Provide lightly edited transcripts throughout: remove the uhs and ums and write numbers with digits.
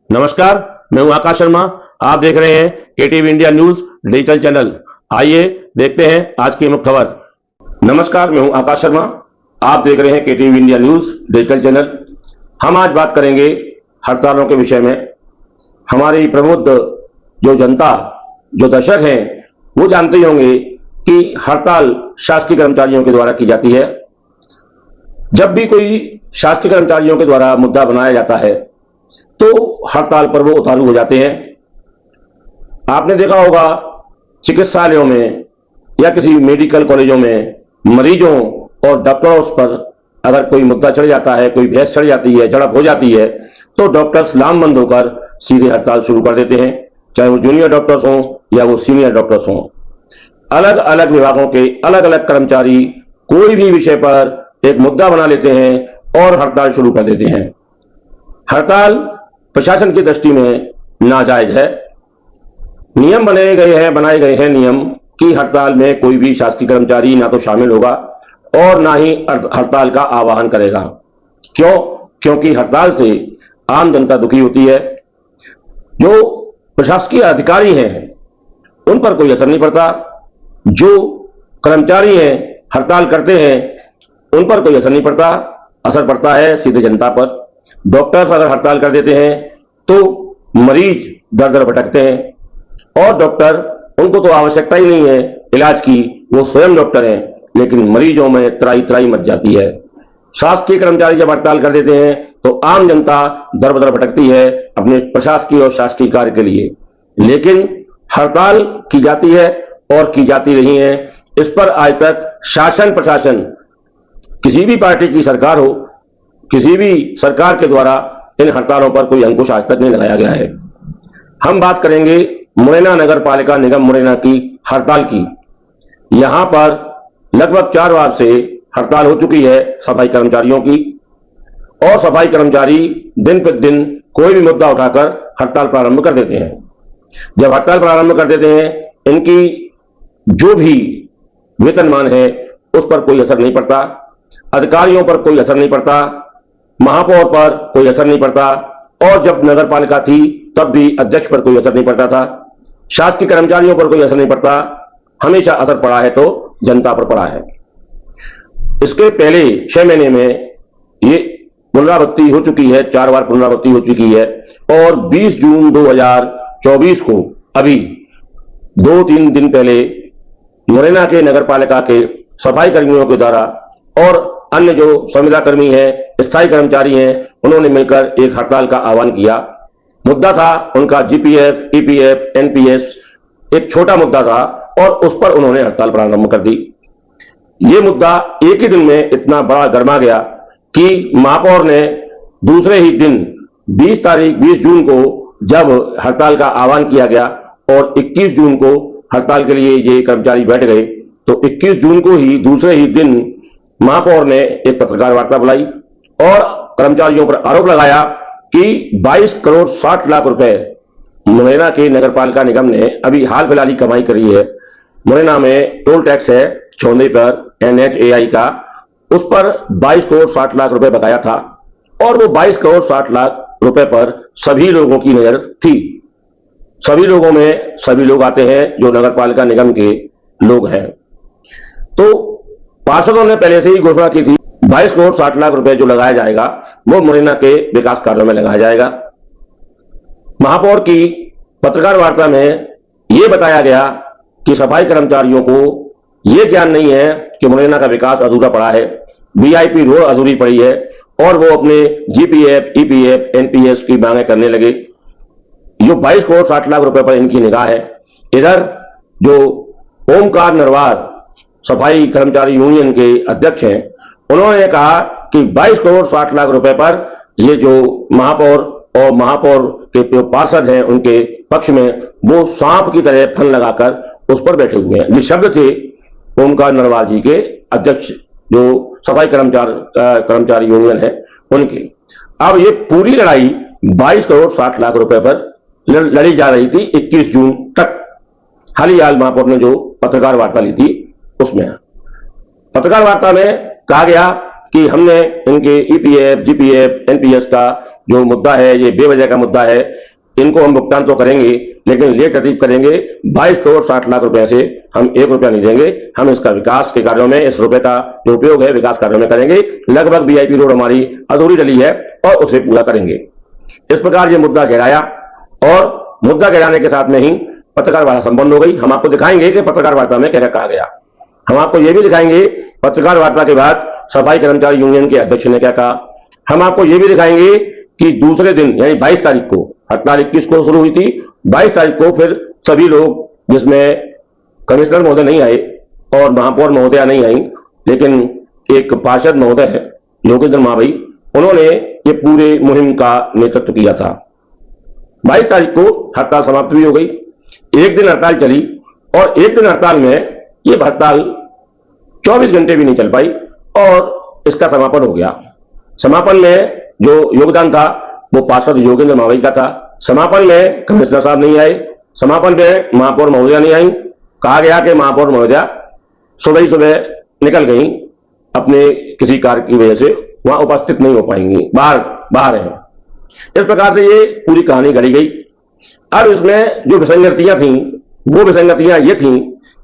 नमस्कार, मैं हूं आकाश शर्मा। आप देख रहे हैं KTV India news digital channel. आइए देखते हैं आज की मुख्य खबर। नमस्कार, मैं हूं आकाश शर्मा। आप देख रहे हैं KTV India news digital channel. हम आज बात करेंगे हड़तालों के विषय में। हमारी प्रबुद्ध जो जनता, जो दर्शक हैं, वो जानते ही होंगे कि हड़ताल शासकीय कर्मचारियों के द्वारा की जाती है। जब भी कोई शासकीय कर्मचारियों के द्वारा मुद्दा बनाया जाता है तो हड़ताल पर वो उतारू हो जाते हैं। आपने देखा होगा चिकित्सालयों में या किसी मेडिकल कॉलेजों में मरीजों और डॉक्टरों पर अगर कोई मुद्दा चढ़ जाता है, कोई बहस चढ़ जाती है, झड़प हो जाती है, तो डॉक्टर्स लामबंद होकर सीधे हड़ताल शुरू कर देते हैं, चाहे वो जूनियर डॉक्टर्स हों या वो सीनियर डॉक्टर्स हों। अलग अलग विभागों के अलग अलग कर्मचारी कोई भी विषय पर एक मुद्दा बना लेते हैं और हड़ताल शुरू कर देते हैं। हड़ताल प्रशासन की दृष्टि में नाजायज है। नियम बनाए गए हैं नियम कि हड़ताल में कोई भी शासकीय कर्मचारी ना तो शामिल होगा और ना ही हड़ताल का आह्वान करेगा। क्यों? क्योंकि हड़ताल से आम जनता दुखी होती है। जो प्रशासकीय अधिकारी हैं उन पर कोई असर नहीं पड़ता, जो कर्मचारी हैं हड़ताल करते हैं उन पर कोई असर नहीं पड़ता। असर पड़ता है सीधे जनता पर। डॉक्टर्स अगर हड़ताल कर देते हैं तो मरीज दर दर भटकते हैं और डॉक्टर, उनको तो आवश्यकता ही नहीं है इलाज की, वो स्वयं डॉक्टर हैं, लेकिन मरीजों में त्राही त्राही मच जाती है। शासकीय कर्मचारी जब हड़ताल कर देते हैं तो आम जनता दर बदर भटकती है अपने प्रशासकीय और शासकीय कार्य के लिए। लेकिन हड़ताल की जाती है और की जाती रही है। इस पर आज तक शासन प्रशासन, किसी भी पार्टी की सरकार हो, किसी भी सरकार के द्वारा इन हड़तालों पर कोई अंकुश आज तक नहीं लगाया गया है। हम बात करेंगे मुरैना नगर पालिका निगम मुरैना की हड़ताल की। यहां पर लगभग 4 बार से हड़ताल हो चुकी है सफाई कर्मचारियों की, और सफाई कर्मचारी दिन प्रतिदिन कोई भी मुद्दा उठाकर हड़ताल प्रारंभ कर देते हैं। जब हड़ताल प्रारंभ कर देते हैं, इनकी जो भी वेतनमान है उस पर कोई असर नहीं पड़ता, अधिकारियों पर कोई असर नहीं पड़ता, महापौर पर कोई असर नहीं पड़ता, और जब नगर पालिका थी तब भी अध्यक्ष पर कोई असर नहीं पड़ता था। शासकीय कर्मचारियों पर कोई असर नहीं पड़ता। हमेशा असर पड़ा है तो जनता पर पड़ा है। इसके पहले 6 महीने में ये पुनरावृत्ति हो चुकी है, 4 बार पुनरावृत्ति हो चुकी है, और 20 जून 2024 को अभी 2-3 दिन पहले मुरैना के नगर पालिका के सफाई कर्मियों के द्वारा और अन्य जो संविदा कर्मी हैं, स्थायी कर्मचारी हैं, उन्होंने मिलकर एक हड़ताल का आह्वान किया। मुद्दा था उनका जीपीएफ, ईपीएफ, एनपीएस, एक छोटा मुद्दा था और उस पर उन्होंने हड़ताल प्रारंभ कर दी। ये मुद्दा एक ही दिन में इतना बड़ा गरमा गया कि महापौर ने दूसरे ही दिन 20 जून को जब हड़ताल का आह्वान किया गया और 21 जून को हड़ताल के लिए ये कर्मचारी बैठ गए, तो 21 जून को ही दूसरे ही दिन महापौर ने एक पत्रकार वार्ता बुलाई और कर्मचारियों पर आरोप लगाया कि 22 करोड़ 60 लाख रुपए मुरैना के नगर पालिका निगम ने अभी हाल फिलहाल ही कमाई करी है। मुरैना में टोल टैक्स है चौंदे पर, NHAI का, उस पर 22 करोड़ 60 लाख रुपए बकाया था, और वो 22 करोड़ 60 लाख रुपए पर सभी लोगों की नजर थी। सभी लोगों में सभी लोग आते हैं जो नगर पालिका निगम के लोग हैं। तो पार्षदों ने पहले से ही घोषणा की थी 22 करोड़ 60 लाख रुपए जो लगाया जाएगा वो मुरैना के विकास कार्यों में लगाया जाएगा। महापौर की पत्रकार वार्ता में यह बताया गया कि सफाई कर्मचारियों को यह ज्ञान नहीं है कि मुरैना का विकास अधूरा पड़ा है, VIP रोड अधूरी पड़ी है, और वो अपने GPF, EPF, NPS की मांगे करने लगे। जो 22 करोड़ 60 लाख रुपए पर इनकी निगाह है। इधर जो ओमकार नरवार सफाई कर्मचारी यूनियन के अध्यक्ष हैं, उन्होंने कहा कि 22 करोड़ 60 लाख रुपए पर ये जो महापौर और महापौर के जो पार्षद हैं उनके पक्ष में वो सांप की तरह फन लगाकर उस पर बैठे हुए हैं। ये शब्द थे ओमकार नरवाल जी के, अध्यक्ष जो सफाई कर्मचारी यूनियन है उनके। अब ये पूरी लड़ाई 22 करोड़ 60 लाख रुपए पर लड़ी जा रही थी 21 जून तक। हाल महापौर ने जो पत्रकार वार्ता ली थी उसमें पत्रकार वार्ता में कहा गया कि हमने इनके ईपीएफ, जीपीएफ, एनपीएस का जो मुद्दा है, ये बेवजह का मुद्दा है, इनको हम भुगतान तो करेंगे लेकिन लेट अतीब करेंगे। 22 करोड़ 60 लाख रुपए से हम 1 रुपया नहीं देंगे, हम इसका विकास के कार्यों में, इस रुपए का जो उपयोग है विकास कार्यों में करेंगे। लगभग वीआईपी रोड हमारी अधूरी डली है और उसे पूरा करेंगे। इस प्रकार ये मुद्दा गिराया और मुद्दा गिराने के साथ में ही पत्रकार वार्ता संपन्न हो गई। हम आपको दिखाएंगे कि पत्रकार वार्ता में क्या क्या कहा गया। हम आपको यह भी दिखाएंगे पत्रकार वार्ता के बाद सफाई कर्मचारी यूनियन के अध्यक्ष ने क्या कहा। हम आपको यह भी दिखाएंगे कि दूसरे दिन यानी 22 तारीख को, हड़ताल 21 को शुरू हुई थी, 22 तारीख को फिर सभी लोग, जिसमें कमिश्नर महोदय नहीं आए और महापौर महोदया नहीं आई, लेकिन एक पार्षद महोदय है योगेंद्र महाभाई, उन्होंने ये पूरे मुहिम का नेतृत्व किया था। 22 तारीख को हड़ताल समाप्त भी हो गई। एक दिन हड़ताल चली और एक दिन हड़ताल में ये हड़ताल 24 घंटे भी नहीं चल पाई और इसका समापन हो गया। समापन में जो योगदान था वो पार्षद योगेंद्र महाभाई का था। समापन में कमिश्नर साहब नहीं आए, समापन में महापौर महोदया नहीं आई। कहा गया कि महापौर महोदया सुबह ही सुबह निकल गई, अपने किसी कार्य की वजह से वहां उपस्थित नहीं हो पाएंगी, बाहर है। इस प्रकार से ये पूरी कहानी गढ़ी गई। अब इसमें जो विसंगतियां थी वो विसंगतियां ये थी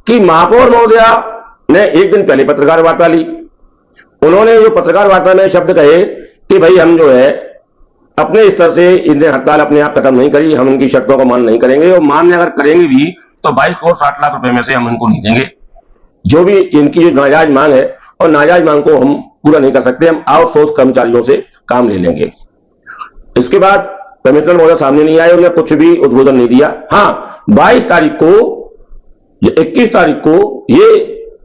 कि महापौर महोदया ने एक दिन पहले पत्रकार वार्ता ली। उन्होंने जो पत्रकार वार्ता में शब्द कहे कि भाई हम जो है अपने स्तर से इन्हें हड़ताल अपने आप खत्म नहीं करी, हम इनकी शर्तों को मान नहीं करेंगे और मान्य अगर करेंगे भी तो 22 करोड़ 60 लाख रुपए में से हम इनको नहीं देंगे। जो भी इनकी जो नाजायज मांग है और नाजायज मांग को हम पूरा नहीं कर सकते, हम आउटसोर्स कर्मचारियों से काम ले लेंगे। इसके बाद कमिश्नर महोदय सामने नहीं आए, उन्होंने कुछ भी उद्बोधन नहीं दिया। हाँ, 22 तारीख को, 21 तारीख को ये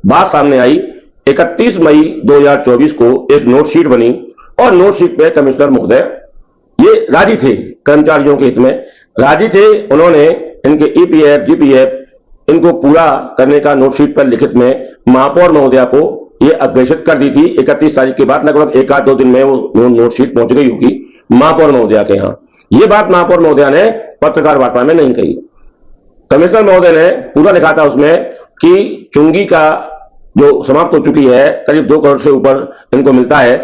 बात सामने आई। 31 मई 2024 को एक नोटशीट बनी और नोटशीट पे कमिश्नर महोदय ये राजी थे, कर्मचारियों के हित में राजी थे। उन्होंने इनके ईपीएफ जीपीएफ इनको पूरा करने का नोटशीट पर लिखित में महापौर महोदया को ये अग्रेषित कर दी थी। 31 तारीख के बाद लगभग 1-2 दिन में वो नोटशीट पहुंच गई होगी महापौर महोदया के यहाँ। ये बात महापौर महोदया ने पत्रकार वार्ता में नहीं कही। कमिश्नर महोदय ने पूरा लिखा था उसमें कि चुंगी का जो समाप्त हो चुकी है, करीब 2 करोड़ से ऊपर इनको मिलता है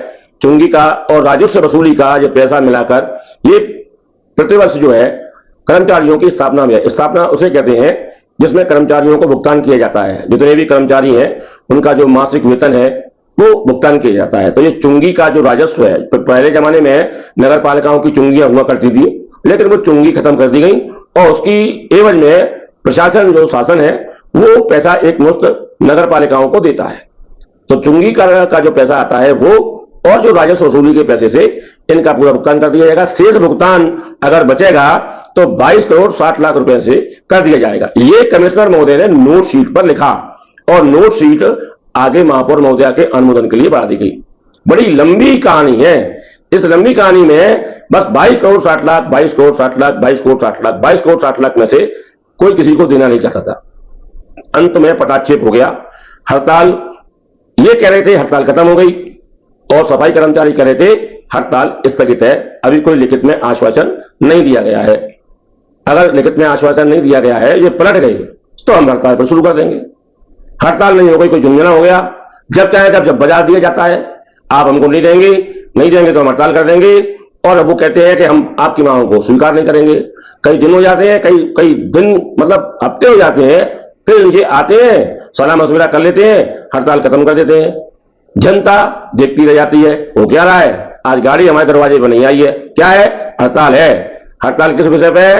चुंगी का, और राजस्व वसूली का ये पैसा मिलाकर ये प्रतिवर्ष जो है कर्मचारियों की स्थापना में, स्थापना उसे कहते हैं जिसमें कर्मचारियों को भुगतान किया जाता है। जितने भी कर्मचारी हैं उनका जो मासिक वेतन है वो भुगतान किया जाता है। तो ये चुंगी का जो राजस्व है, तो पहले जमाने में नगर पालिकाओं की चुंगियां हुआ करती थी, लेकिन वो चुंगी खत्म कर दी गई और उसकी एवज में प्रशासन जो शासन है वो पैसा एक मुश्त नगर पालिकाओं को देता है। तो चुंगी का जो पैसा आता है वो और जो राजस्व वसूली के पैसे से इनका पूरा भुगतान कर दिया जाएगा। शेष भुगतान अगर बचेगा तो 22 करोड़ 60 लाख रुपए से कर दिया जाएगा। ये कमिश्नर महोदय ने नोट शीट पर लिखा और नोट शीट आगे महापौर महोदया के अनुमोदन के लिए बढ़ा दी गई। बड़ी लंबी कहानी है। इस लंबी कहानी में बस 22 करोड़ 60 लाख, 22 करोड़ 60 लाख, 22 करोड़ 60 लाख, 22 करोड़ 60 लाख में से कोई किसी को देना नहीं चाहता था। अंत में पटाक्षेप हो गया। हड़ताल ये कह रहे थे हड़ताल खत्म हो गई और सफाई कर्मचारी कह रहे थे हड़ताल स्थगित है, अभी कोई लिखित में आश्वासन नहीं दिया गया है। अगर लिखित में आश्वासन नहीं दिया गया है, ये पलट गए तो हम हड़ताल पर शुरू कर देंगे। हड़ताल नहीं हो गई, कोई झुंझुना हो गया, जब चाहे तब जब बजा दिया जाता है, आप हमको नहीं देंगे तो हम हड़ताल कर देंगे। और अब वो कहते हैं कि हम आपकी मांगों को स्वीकार नहीं करेंगे। कई दिन हो जाते हैं, कई दिन मतलब हफ्ते हो जाते हैं, फिर ये आते हैं, सलाह मशविरा कर लेते हैं, हड़ताल खत्म कर देते हैं। जनता देखती रह जाती है। वो क्या रहा है, आज गाड़ी हमारे दरवाजे पर नहीं आई है, क्या है, हड़ताल है। हड़ताल किस विषय पे है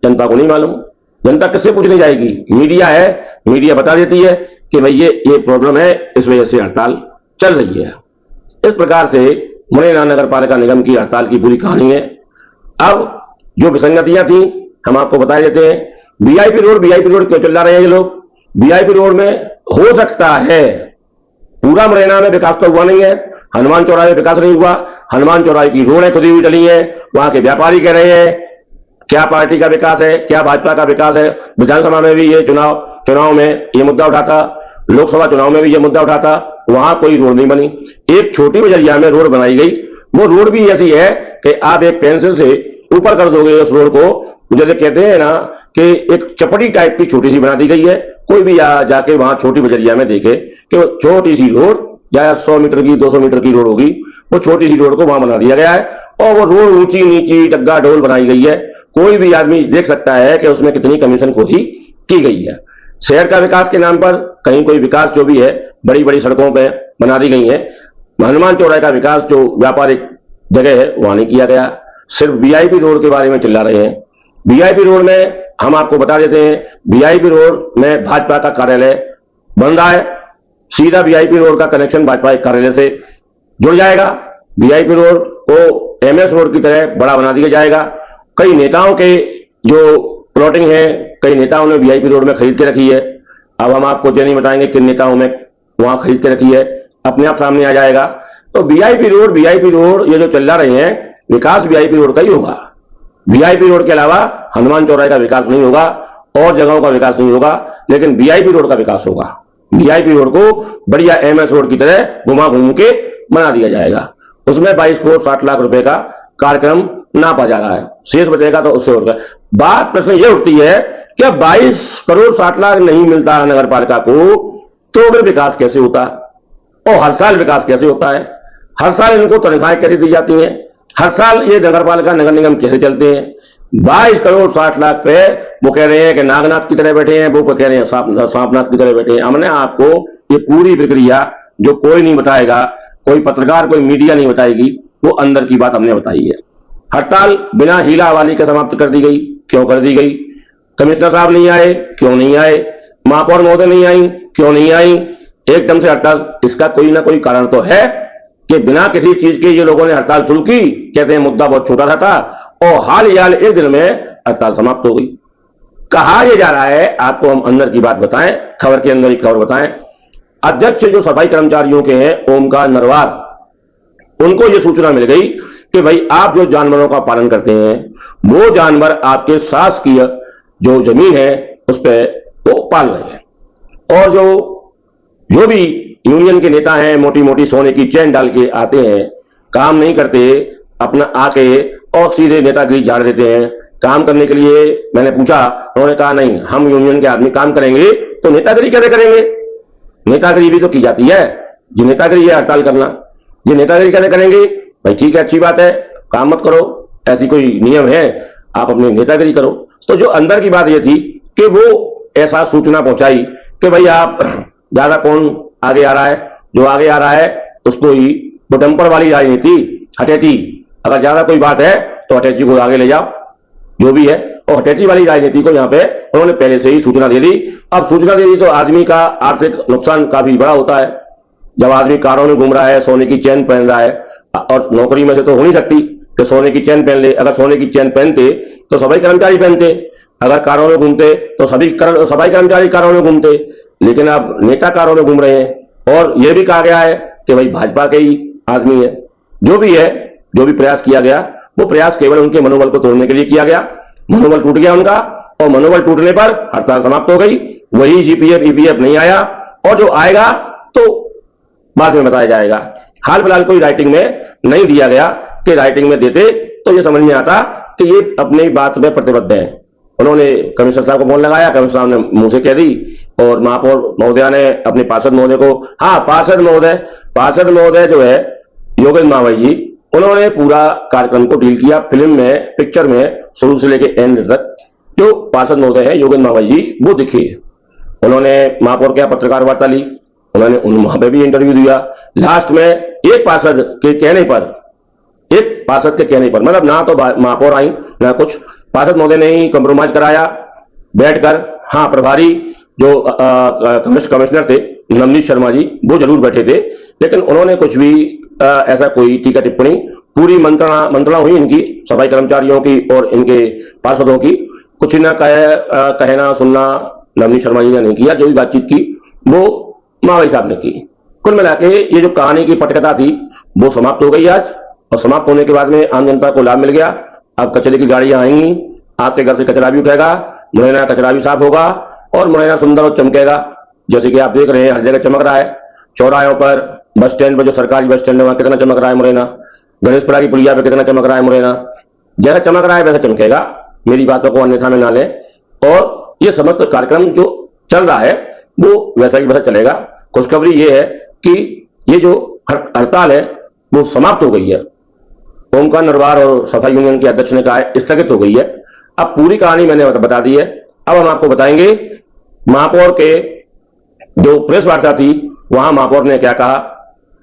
जनता को नहीं मालूम। जनता किससे पूछने जाएगी? मीडिया है, मीडिया बता देती है कि भाई ये प्रॉब्लम है, इस वजह से हड़ताल चल रही है। इस प्रकार से मुरैना नगर पालिका निगम की हड़ताल की पूरी कहानी है। अब जो विसंगतियां थी हम आपको बता देते हैं। वीआईपी रोड क्यों चिल्ला रहे हैं ये लोग? वीआईपी रोड में हो सकता है पूरा मुरैना में विकास तो हुआ नहीं है, हनुमान चौराहे में विकास नहीं हुआ। हनुमान चौराहे की रोडें खुदी हुई डली है, वहां के व्यापारी कह रहे हैं क्या पार्टी का विकास है, क्या भाजपा का विकास है। विधानसभा में भी ये चुनाव में ये मुद्दा उठा था, लोकसभा चुनाव में भी ये मुद्दा उठा था, वहां कोई रोड नहीं बनी। एक छोटी बजरिया में रोड बनाई गई, वो रोड भी ऐसी है कि आप एक पेंसिल से ऊपर कर दोगे उस रोड को। जैसे कहते हैं ना कि एक चपटी टाइप की छोटी सी बना दी गई है। कोई भी जाके वहां छोटी बजरिया में देखे कि वो छोटी सी रोड या 100 मीटर की 200 मीटर की रोड होगी, वो छोटी सी रोड को वहां बना दिया गया है और वो रोड ऊंची नीची डग्गा ढोल बनाई गई है। कोई भी आदमी देख सकता है कि उसमें कितनी कमीशन खोरी की गई है। शहर का विकास के नाम पर कहीं कोई विकास जो भी है बड़ी बड़ी सड़कों पे बना दी गई है। हनुमान चौराहे का विकास जो व्यापारिक जगह है वहां नहीं किया गया। सिर्फ वीआईपी रोड के बारे में चिल्ला रहे हैं। वीआईपी रोड में हम आपको बता देते हैं, वीआईपी रोड में भाजपा का कार्यालय बन रहा है। सीधा वीआईपी रोड का कनेक्शन भाजपा कार्यालय से जुड़ जाएगा। वीआईपी रोड को एमएस रोड की तरह बड़ा बना दिया जाएगा। कई नेताओं के जो प्लॉटिंग है, कई नेताओं ने वीआईपी रोड में खरीद के रखी है। अब हम आपको ये नहीं बताएंगे किन नेताओं ने वहां खरीद के रखी है, अपने आप सामने आ जाएगा। तो वीआईपी रोड ये जो चला रहे हैं, विकास वीआईपी रोड का ही होगा। वीआईपी रोड के अलावा हनुमान चौराहे का विकास नहीं होगा और जगहों का विकास नहीं होगा, लेकिन वीआईपी रोड का विकास होगा। वीआईपी रोड को बढ़िया एमएस रोड की तरह घुमा घूम के बना दिया जाएगा। उसमें 22 करोड़ 60 लाख रुपए का कार्यक्रम नापा जा रहा है। शेष बचेगा तो उससे होगा। बात प्रश्न ये उठती है कि 22 करोड़ 60 लाख नहीं मिलता नगर पालिका को, तो फिर विकास कैसे होता और हर साल विकास कैसे होता है? हर साल इनको तनख्वाहें कैसे दी जाती हैं? हर साल ये नगर पालिका नगर निगम कैसे चलते हैं? 22 करोड़ 60 लाख पे वो कह रहे हैं कि नागनाथ की तरह बैठे हैं, वो कह रहे हैं सांपनाथ की तरह बैठे हैं। हमने आपको ये पूरी प्रक्रिया जो कोई नहीं बताएगा, कोई पत्रकार कोई मीडिया नहीं बताएगी, वो अंदर की बात हमने बताई है। हड़ताल बिना हीला हवाली के समाप्त कर दी गई। क्यों कर दी गई? कमिश्नर साहब नहीं आए, क्यों नहीं आए? महापौर महोदय नहीं आई, क्यों नहीं आई? एकदम से हड़ताल, इसका कोई ना कोई कारण तो है कि बिना किसी चीज के ये लोगों ने हड़ताल शुरू की। कहते हैं मुद्दा बहुत छोटा सा था और हाल ही हाल एक दिन में हड़ताल समाप्त हो गई। कहा यह जा रहा है, आपको हम अंदर की बात बताएं, खबर के अंदर की खबर बताएं। अध्यक्ष जो सफाई कर्मचारियों के हैं ओमकार नरवार, उनको यह सूचना मिल गई कि भाई आप जो जानवरों का पालन करते हैं वो जानवर आपके शासकीय जो जमीन है उस पर वो पाल रहे हैं। और जो भी यूनियन के नेता हैं मोटी मोटी सोने की चैन डाल के आते हैं, काम नहीं करते, अपना आके और सीधे नेतागिरी झाड़ देते हैं। काम करने के लिए मैंने पूछा, उन्होंने कहा नहीं, हम यूनियन के आदमी काम करेंगे तो नेतागिरी कैसे करेंगे? नेतागिरी भी तो की जाती है। ये नेतागिरी है हड़ताल करना, ये नेतागिरी कैसे करेंगे? भाई ठीक है, अच्छी बात है, काम मत करो, ऐसी कोई नियम है, आप अपनी नेतागिरी करो। तो जो अंदर की बात ये थी कि वो ऐसा सूचना पहुंचाई कि भाई आप ज्यादा कौन आगे आ रहा है, जो आगे आ रहा है उसको ही, वो डंपर वाली राजनीति, हटेची, अगर ज्यादा कोई बात है तो हटेची को आगे ले जाओ, जो भी है। और हटेची वाली राजनीति को यहाँ पे उन्होंने पहले से ही सूचना दे दी। अब सूचना दे दी तो आदमी का आर्थिक नुकसान काफी बड़ा होता है। जब आदमी कारों में घूम रहा है, सोने की चैन पहन रहा है, और नौकरी में से तो हो नहीं सकती कि सोने की चैन पहन ले। अगर सोने की चैन पहनते तो सफाई कर्मचारी पहनते, अगर कारों में घूमते तो सफाई कर्मचारी कारों में घूमते, लेकिन अब नेता कारों में घूम रहे हैं। और यह भी कहा गया है कि भाई भाजपा के ही आदमी है। जो भी है, जो भी प्रयास किया गया वो प्रयास केवल उनके मनोबल को तोड़ने के लिए किया गया। मनोबल टूट गया उनका, और मनोबल टूटने पर हड़ताल समाप्त हो गई। वही जीपीएफ ईपीएफ नहीं आया, और जो आएगा तो बाद में बताया जाएगा। हाल फिलहाल कोई राइटिंग में नहीं दिया गया कि राइटिंग में देते तो ये समझ में आता कि ये अपनी बात में प्रतिबद्ध है। उन्होंने कमिश्नर साहब को फोन लगाया, कमिश्नर साहब ने मुंह से कह दी, और महापौर महोदया ने अपने पार्षद महोदय को, हाँ पार्षद महोदय जो है योगेंद्र मावई जी, उन्होंने पूरा कार्यक्रम को डील किया। फिल्म में, पिक्चर में शुरू से लेके एंड तक जो पार्षद महोदय है योगेंद्र मावई जी वो दिखे। उन्होंने महापौर क्या पत्रकार वार्ता ली, उन्होंने वहां पे भी इंटरव्यू दिया। लास्ट में एक पार्षद के कहने पर, मतलब ना तो महापौर आई ना कुछ, पार्षद महोदय ने ही कंप्रोमाइज कराया बैठकर। हाँ, प्रभारी जो कमिश्नर थे नवनीत शर्मा जी, वो जरूर बैठे थे, लेकिन उन्होंने कुछ भी ऐसा कोई टीका टिप्पणी, पूरी मंत्रणा हुई इनकी सफाई कर्मचारियों की और इनके पार्षदों की, कुछ ना कहना सुनना नवनीत शर्मा जी ने नहीं किया। जो भी बातचीत की वो मावई साहब ने की। कुल मिला के ये जो कहानी की पटकथा थी वो समाप्त हो गई आज, और समाप्त होने के बाद में आम जनता को लाभ मिल गया। अब कचरे की गाड़ियां आएंगी, आपके घर से कचरा भी उठेगा, मुरैना कचरा भी साफ होगा और मुरैना सुंदर और चमकेगा। जैसे कि आप देख रहे हैं हर जगह चमक रहा है। चौराहों पर, बस स्टैंड पर, जो सरकारी बस स्टैंड है वहां कितना चमक रहा है मुरैना। गणेशपुरा की पुलिया पे कितना चमक रहा है मुरैना। जैसा चमक रहा है वैसा चमकेगा, मेरी बातों को अन्यथा में ना लें। और ये समस्त कार्यक्रम जो चल रहा है वो वैसा ही वैसा चलेगा। खुशखबरी ये है कि ये जो हड़ताल है वो समाप्त हो गई है। ओमकार नरवार और सफाई यूनियन के अध्यक्ष ने कहा है स्थगित हो गई है। अब पूरी कहानी मैंने बता दी है। अब हम आपको बताएंगे महापौर के जो प्रेस वार्ता थी, वहां महापौर ने क्या कहा।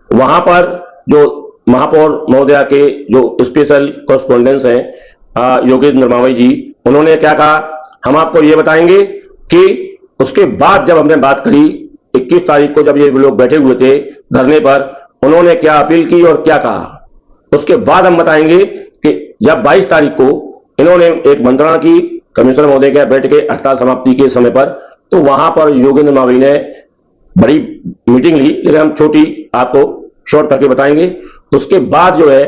वहां पर जो महापौर महोदया के जो स्पेशल कॉरेस्पॉन्डेंस हैं योगेंद्र मावई जी, उन्होंने क्या कहा हम आपको ये बताएंगे कि उसके बाद जब हमने बात करी 21 तारीख को जब ये लोग बैठे हुए थे धरने पर, उन्होंने क्या अपील की और क्या कहा। उसके बाद हम बताएंगे कि जब 22 तारीख को इन्होंने एक मंत्रणा की कमिश्नर महोदय के बैठ के हड़ताल समाप्ति के समय पर, तो वहां पर योगेंद्र मावई ने बड़ी मीटिंग ली, लेकिन हम छोटी आपको शॉर्ट करके बताएंगे। उसके बाद जो है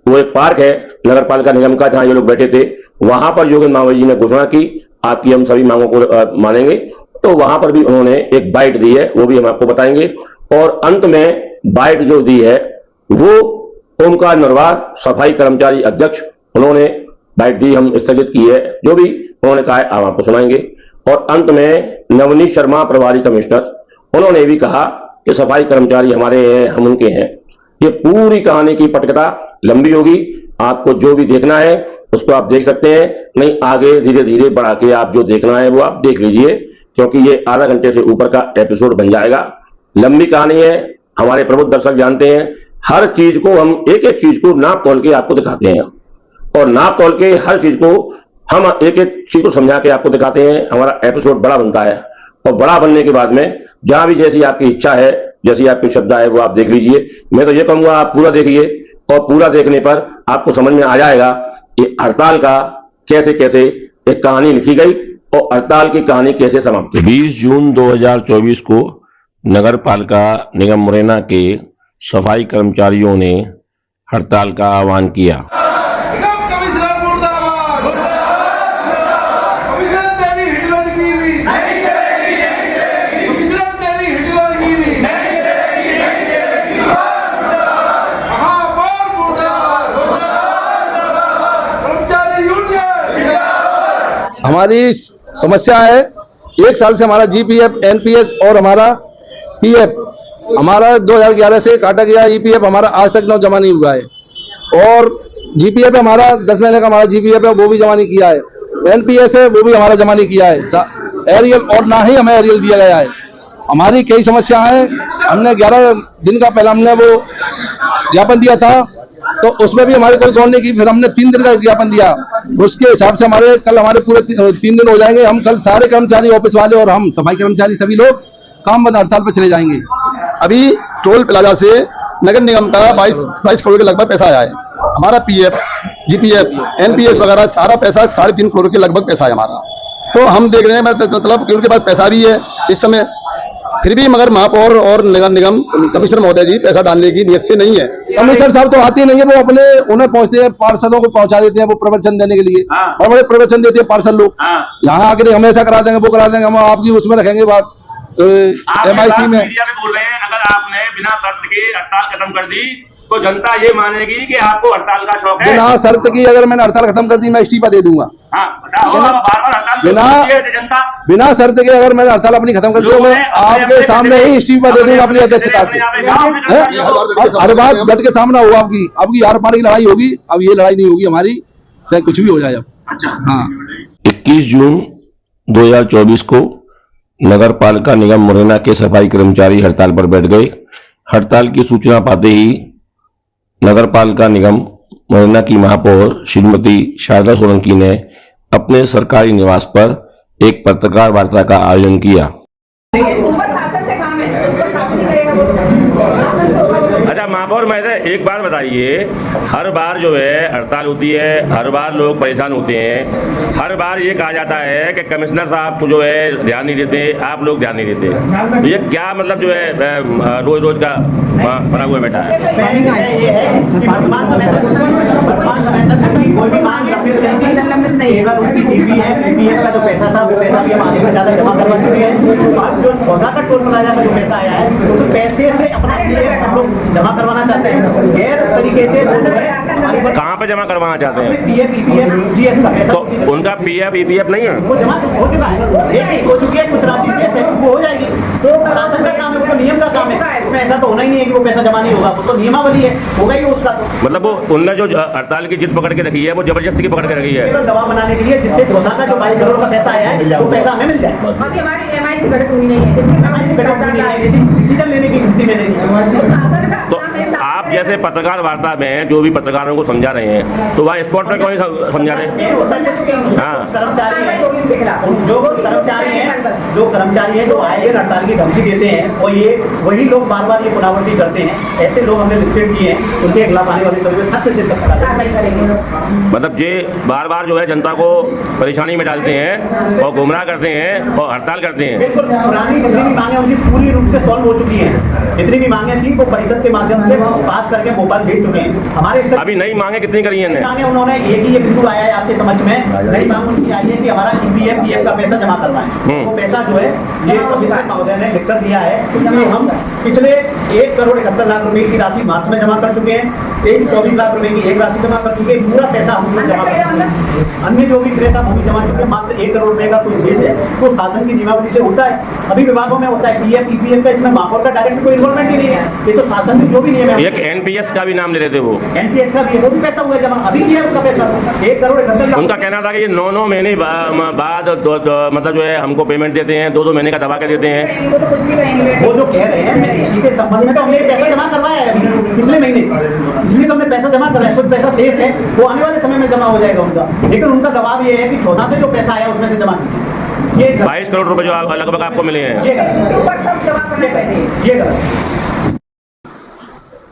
वो एक पार्क है नगर पालिका निगम का, जहां ये लोग बैठे थे, वहां पर योगेंद्र मावई जी ने घोषणा की आपकी हम सभी मांगों को मानेंगे। तो वहां पर भी उन्होंने एक बाइट दी है, वो भी हम आपको बताएंगे। और अंत में बाइट जो दी है वो ओमकार नरवार सफाई कर्मचारी अध्यक्ष, उन्होंने बाइट दी, हम स्थगित की है, जो भी उन्होंने कहा है आप आपको सुनाएंगे। और अंत में नवनीत शर्मा प्रभारी कमिश्नर, उन्होंने भी कहा कि सफाई कर्मचारी हमारे हैं, हम उनके हैं। ये पूरी कहानी की पटकथा लंबी होगी, आपको जो भी देखना है उसको आप देख सकते हैं, नहीं आगे धीरे धीरे बढ़ा के आप जो देखना है वो आप देख लीजिए, क्योंकि ये आधा घंटे से ऊपर का एपिसोड बन जाएगा। लंबी कहानी है, हमारे प्रबुद्ध दर्शक जानते हैं, हर चीज को हम एक एक चीज को नाप तोल के आपको दिखाते हैं, और नाप तोल के हर चीज को हम एक एक चीज को समझा के आपको दिखाते हैं। हमारा एपिसोड बड़ा बनता है, और बड़ा बनने के बाद में जहां भी जैसी आपकी इच्छा है, जैसी आपकी श्रद्धा है, वो आप देख लीजिए। मैं तो ये कहूंगा आप पूरा देखिए, और पूरा देखने पर आपको समझ में आ जाएगा कि हड़ताल का कैसे कैसे एक कहानी लिखी गई और हड़ताल की कहानी कैसे समाप्त हुई। 20 जून 2024 को नगर पालिका निगम मुरैना के सफाई कर्मचारियों ने हड़ताल का आह्वान किया। हमारी समस्या है, एक साल से हमारा जीपीएफ, एनपीएस और हमारा पीएफ हमारा 2011 से काटा गया। ईपीएफ हमारा आज तक न जमा नहीं हुआ है, और जीपीएफ हमारा 10 महीने का हमारा जीपीएफ है, वो भी जमा नहीं किया है। एनपीएस है, वो भी हमारा जमा नहीं किया है एरियल, और ना ही हमें एरियल दिया गया है। हमारी कई समस्या है। हमने 11 दिन का पहले हमने वो ज्ञापन दिया था, तो उसमें भी हमारे कोई गौर नहीं की। फिर हमने 3 दिन का ज्ञापन दिया, उसके हिसाब से हमारे कल हमारे पूरे 3 दिन हो जाएंगे। हम कल सारे कर्मचारी, ऑफिस वाले और हम सफाई कर्मचारी सभी लोग काम बंद हड़ताल पर चले जाएंगे। अभी टोल प्लाजा से नगर निगम का 22 करोड़ के लगभग पैसा आया है। हमारा पीएफ, जीपीएफ, एनपीएस वगैरह सारा पैसा 3.5 करोड़ के लगभग पैसा है हमारा। तो हम देख रहे हैं, मतलब कि उनके पास पैसा भी है इस समय, फिर भी मगर महापौर और नगर निगम कमिश्नर महोदय जी पैसा डालने की नियत से नहीं है। कमिश्नर साहब तो आते नहीं है, वो अपने उन्हें पहुंचते हैं, पार्षदों को पहुंचा देते हैं वो प्रवचन देने के लिए, और बड़े प्रवचन देते हैं पार्षद लोग। यहाँ आकर हम ऐसा करा देंगे, वो करा देंगे, हम आपकी उसमें रखेंगे बात MIC में। मीडिया में बोल रहे हैं, अगर आपने बिना शर्त के हड़ताल खत्म कर दी तो जनता ये मानेगी कि आपको हड़ताल का शौक है। बिना शर्त की अगर मैंने हड़ताल खत्म कर दी, मैं इस्तीफा दे दूंगा। बिना शर्त के अगर मैंने हड़ताल अपनी खत्म कर दी, मैं आपके सामने ही इस्तीफा दे दूंगा अपनी अध्यक्षता से। हर बात डट के सामना होगा आपकी। अब यार पार की लड़ाई होगी, अब ये लड़ाई नहीं होगी हमारी, चाहे कुछ भी हो जाए। अब हाँ, 21 जून 2024 को नगर पालिका निगम मुरैना के सफाई कर्मचारी हड़ताल पर बैठ गए। हड़ताल की सूचना पाते ही नगर पालिका निगम मुरैना की महापौर श्रीमती शारदा सोलंकी ने अपने सरकारी निवास पर एक पत्रकार वार्ता का आयोजन किया। अच्छा महापौर महोदय, एक बात बताइए, हर बार जो है हड़ताल होती है, हर बार लोग परेशान होते हैं, हर बार ये कहा जाता है कि कमिश्नर साहब को जो है ध्यान नहीं देते, आप लोग ध्यान नहीं देते। तो ये क्या मतलब जो है रोज रोज का बना हुआ बैठा है? वर्तमान समय तक कोई भी मांग लंबित नहीं है। उनकी जीपीएफ का जो पैसा था, वो पैसा भी हम आगे से ज्यादा जमा करवा चुके हैं। और जो 14 का टोल प्लाजा का जो पैसा आया है, उस पैसे से अपना सब लोग जमा करवाना चाहते हैं गैर तरीके से। कहाँ पे जमा करवाना चाहते हैं? पीएफ, ईपीएफ, जीएफ का पैसा। तो उनका पीएफ ईपीएफ नहीं है, वो जमा हो चुका है, एक हो चुकी है, कुछ राशि शेष है, वो हो जाएगी। शासन का काम है, वो नियम का काम है। इसमें ऐसा तो होना ही नहीं है कि वो पैसा जमा नहीं होगा, वो तो नियमावली है, होगा ही उसका तो। मतलब वो उनने जो हड़ताल की जिद पकड़ के रखी है वो जबरदस्ती की पकड़ के रखी है, केवल दबाव बनाने के लिए, जिससे चौथा का जो 22 करोड़ का पैसा आया है वो पैसा हमें मिल जाए। अभी हमारी EMI से घटत हुई नहीं है, डिसीजन लेने की स्थिति में नहीं है। तो आप जैसे पत्रकार वार्ता में जो भी पत्रकारों को समझा रहे हैं तो वहाँ स्पॉट पे कोई समझा रहे हैं? हाँ। कर्मचारी हैं, जो कर्मचारी हैं जो आए दिन हड़ताल की धमकी देते हैं और ये वही लोग बार बार ये पुनरावृत्ति करते हैं, ऐसे लोग हमने लिस्टेड किए हैं, उनके खिलाफ आने वाली सभी सख्त से सख्त कार्रवाई करेंगे। मतलब ये बार बार जो है जनता को परेशानी में डालते हैं और गुमराह करते हैं और हड़ताल करते हैं। बिल्कुल, पुरानी जितनी भी मांगे उनकी पूरी रूप से सॉल्व हो चुकी हैं, जितनी भी मांगे थी वो परिषद के माध्यम से पास करके भोपाल भेज चुके हैं। हमारे अभी नई मांगे कितनी करी है? मांगे उन्होंने एक ही बिंदु आया है आपके समझ में, नई मांग उनकी आई है कि हमारा EPF PF का पैसा जमा करवाएं। वो पैसा जो है ये कमिश्नर महोदय ने लिख कर दिया है कि हम पिछले 1 करोड़ 71 लाख रुपए की राशि मार्च में जमा कर चुके हैं, 23-24 लाख रुपए की एक राशि जमा कर चुके हैं, पूरा पैसा हम लोग जमा कर चुके हैं। अन्य जो भी क्रेता वो भी जमा चुके हैं, मात्र 1 करोड़ रुपए का कोई शेष है, वो शासन की नियमावली से होता है, सभी विभागों में होता है। PF EPF का इसमें महापौर का डायरेक्ट कोई इन्वॉल्वमेंट ही नहीं है, ये तो शासन में जो भी नियम है। एक NPS का भी नाम ले रहे थे वो, NPS का भी है, वो भी पैसा हुआ है जमा, अभी किया है उसका पैसा 1 करोड़ 71 लाख। उनका कहना था कि ये 9 महीने बाद मतलब जो है हमको पेमेंट देते हैं, 2 महीने का दबा के देते हैं। वो जो कह रहे हैं मैं इसी के संबंध में तो हमने पैसा जमा करवाया है अभी पिछले महीने, इसलिए तो हमने पैसा जमा करवाया, कुछ पैसा शेष है वो आने वाले समय में जमा हो जाएगा उनका, लेकिन उनका दबाव ये है कि 14 से जो पैसा आया उसमें से जमा कीजिए। ये 22 करोड़ रुपए जो लगभग आपको मिले हैं, ये गलत।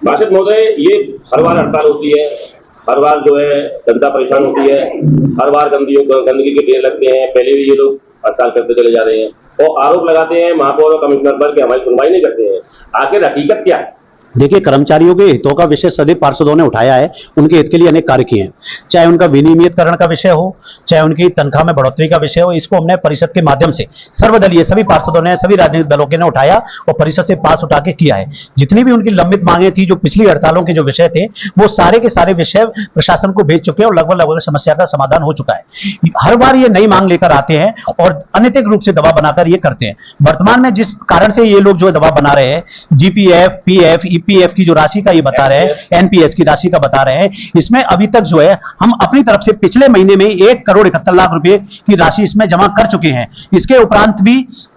बाशिद महोदय, ये हर बार हड़ताल होती है, हर बार जो है जनता परेशान होती है, हर बार गंदगी के ढेर लगते हैं, पहले भी ये लोग हड़ताल करते चले जा रहे हैं और आरोप लगाते हैं महापौर और कमिश्नर पर कि हमारी सुनवाई नहीं करते हैं। आखिर हकीकत क्या है? देखिए, कर्मचारियों के हितों का विषय सभी पार्षदों ने उठाया है, उनके हित के लिए अनेक कार्य किए हैं, चाहे उनका विनियमितकरण का विषय हो, चाहे उनकी तनख्वाह में बढ़ोतरी का विषय हो। इसको हमने परिषद के माध्यम से सर्वदलीय सभी पार्षदों ने, सभी राजनीतिक दलों के ने उठाया और परिषद से पास उठा के किया है। जितनी भी उनकी लंबित मांगे थी, जो पिछली हड़तालों के जो विषय थे, वो सारे के सारे विषय प्रशासन को भेज चुके हैं और लगभग समस्या का समाधान हो चुका है। हर बार ये नई मांग लेकर आते हैं और अनैतिक रूप से दबाव बनाकर ये करते हैं। वर्तमान में जिस कारण से ये लोग जो दबाव बना रहे हैं, GPF PF EPF की जो राशि का ये बता रहे हैं, NPS की राशि का बता रहे हैं, इसमें अभी तक जो है हम अपनी तरफ से पिछले महीने में 1 करोड़ 71 लाख रुपए की राशि इसमें जमा कर चुके हैं। इसके उपरांत भी